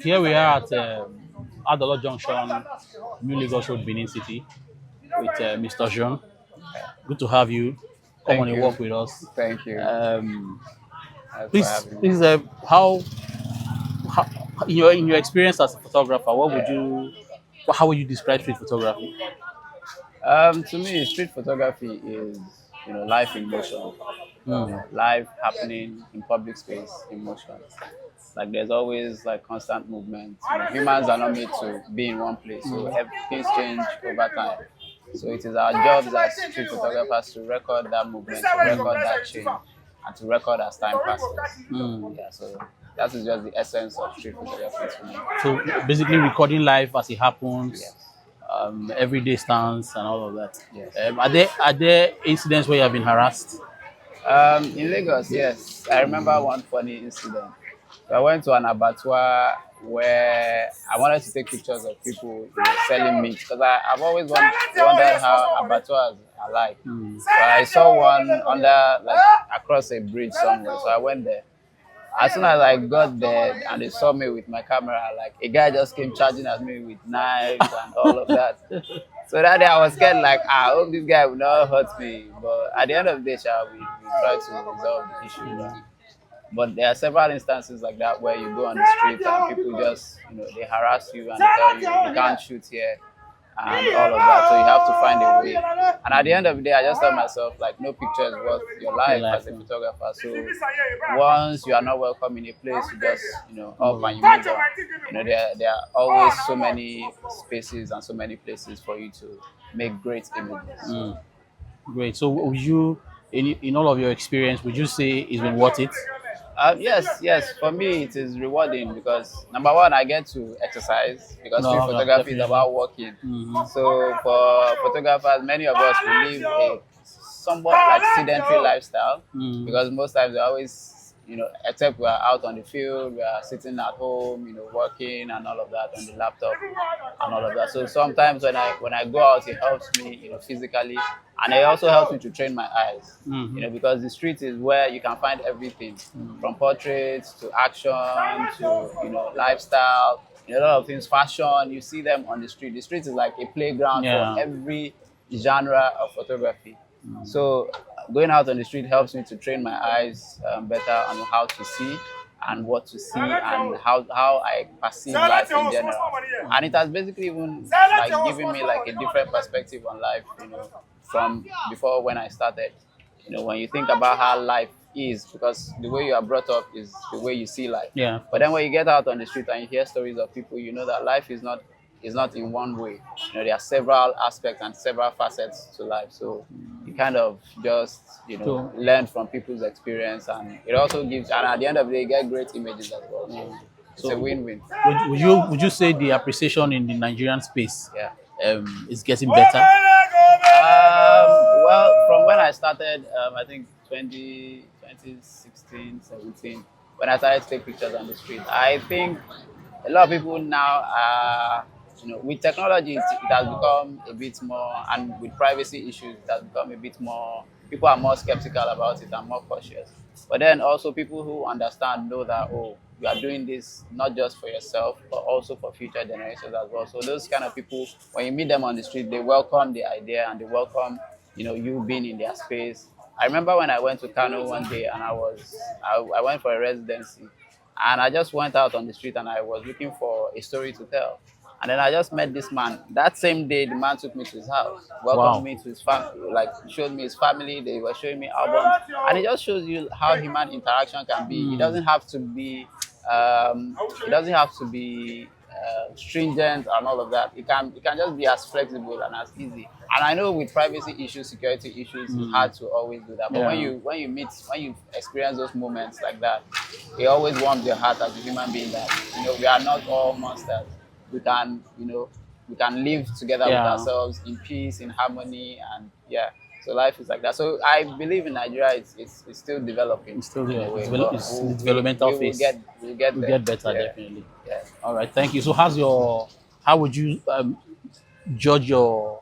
Here we are at Adolor Junction, New Lagos Road, Benin City, with Mr. Jean. Good to have you. Come on Thank a you. walk with us. Thank you. Um, Thanks for please, having me. please, how in your experience as a photographer, how would you describe street photography? To me, street photography is life in motion. Mm. Life happening in public space in motion. Like there's always like constant movement. Humans are not made to be in one place, so things change over time. So it is our jobs as street photographers to record that movement, to record that change, and to record as time passes. Mm. Yeah, so that is just the essence of street photography to me. So basically, recording life as it happens, Yes. everyday stance, and all of that. Yes. Are there incidents where you have been harassed? In Lagos, yes. I remember one funny incident. So I went to an abattoir where I wanted to take pictures of people selling meat because I've always wondered how abattoirs are like. Mm. But I saw one under, like, across a bridge somewhere. So I went there. As soon as I got there and they saw me with my camera, like a guy just came charging at me with knives and all of that. So that day I was scared, like, I hope this guy will not hurt me. But at the end of the day, we tried to resolve the issue. But there are several instances like that where you go on the street and people just, they harass you and they tell you you can't shoot here and all of that. So you have to find a way. And at the end of the day, I just tell myself, like, no picture is worth your life as a photographer. So once you are not welcome in a place, you just, up and you move on. There are always so many spaces and so many places for you to make great images. Mm. Great. So, would you, in all of your experience, would you say it's been worth it? Yes, yes. For me, it is rewarding because number one, I get to exercise because street No, no, photography is definitely. about walking. Mhm. So for photographers, many of us we live a somewhat like sedentary lifestyle Mm. because most times we always, except we are out on the field, we are sitting at home, working and all of that on the laptop and all of that. So sometimes when I go out, it helps me, physically, and it also helps me to train my eyes, Mhm. because the street is where you can find everything from portraits to action to lifestyle, a lot of things, fashion. You see them on the street. The street is like a playground for Yeah. every genre of photography. So going out on the street helps me to train my eyes better on how to see and what to see and how I perceive life in general. And it has basically even like given me like a different perspective on life, from before when I started. When you think about how life is, because the way you are brought up is the way you see life. Yeah. Of But then course. when you get out on the street and you hear stories of people, you know that life is not in one way. There are several aspects and several facets to life. So you kind of just So, learn from people's experience, and it also gives. And at the end of the day, you get great images as well. So it's a so win-win. would you say the appreciation in the Nigerian space Yeah. is getting better? Well, from when I started, I think 2016, 17, when I started to take pictures on the street, I think a lot of people now are, with technology, it has become a bit more, and with privacy issues, it has become a bit more, people are more skeptical about it and more cautious. But then also people who understand know that, oh, you are doing this not just for yourself, but also for future generations as well. So those kind of people, when you meet them on the street, they welcome the idea and they welcome, you being in their space. I remember when I went to Kano one day and I went for a residency and I just went out on the street and I was looking for a story to tell. And then I just met this man. That same day, the man took me to his house, welcomed Wow. me to his family, like showed me his family. They were showing me albums, and it just shows you how human interaction can be. It Mm. doesn't have to be, it doesn't have to be stringent and all of that. It can just be as flexible and as easy. And I know with privacy issues, security issues, it's hard to always do that. But when Yeah. you experience those moments like that, it always warms your heart as a human being that we are not all monsters. We can live together with Yeah. ourselves in peace, in harmony, and yeah. So life is like that. So I believe in Nigeria, it's still developing It's still in here. a way, It's, but it's the developmental we will phase. get We there. get better, Yeah, definitely. yeah. All right. Thank you. So, how would you judge your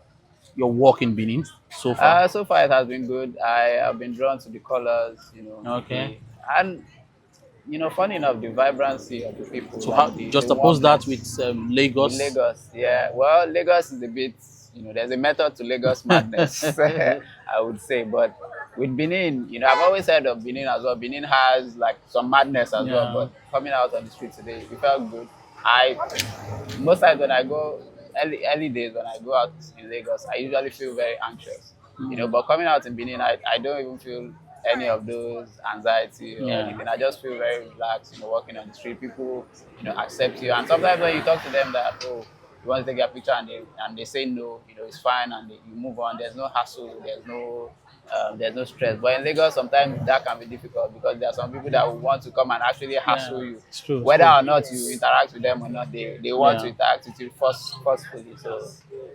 work in Benin so far? So far it has been good. I have been drawn to the colors, Okay. and funny enough, the vibrancy of the people, So how like the just oppose that warmness. with With Lagos? Lagos, yeah. Well, Lagos is a bit, there's a method to Lagos madness, I would say. But with Benin, I've always heard of Benin as well. Benin has like some madness as well. Yeah, But coming out on the street today, it felt good. I Most times when I go early days when I go out in Lagos, I usually feel very anxious. But coming out in Benin, I don't even feel any of those anxiety or yeah, anything. I just feel very relaxed, walking on the street. People, accept you. And sometimes when you talk to them that, oh, you want to take a picture and they say no, it's fine and you move on. There's no hassle, there's no stress. But in Lagos, sometimes that can be difficult because there are some people that will want to come and actually hassle yeah. you, It's true. It's whether true. or not you interact with them or not. They want to Yeah. interact with you forcefully. So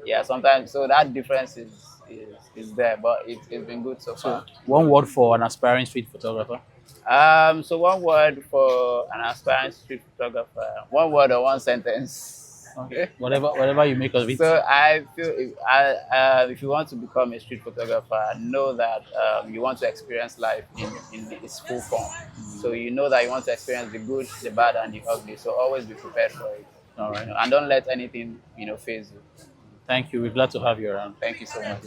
yeah, sometimes so that difference is there, but it's been good so So far. one word for an aspiring street photographer. So one word for an aspiring street photographer. One word or one sentence. Okay. Whatever you make of it. So I feel if you want to become a street photographer, know that you want to experience life in its full form. So you know that you want to experience the good, the bad, and the ugly. So always be prepared for it. All right. And don't let anything phase you. Thank you. We're glad to have you around. Thank you so much.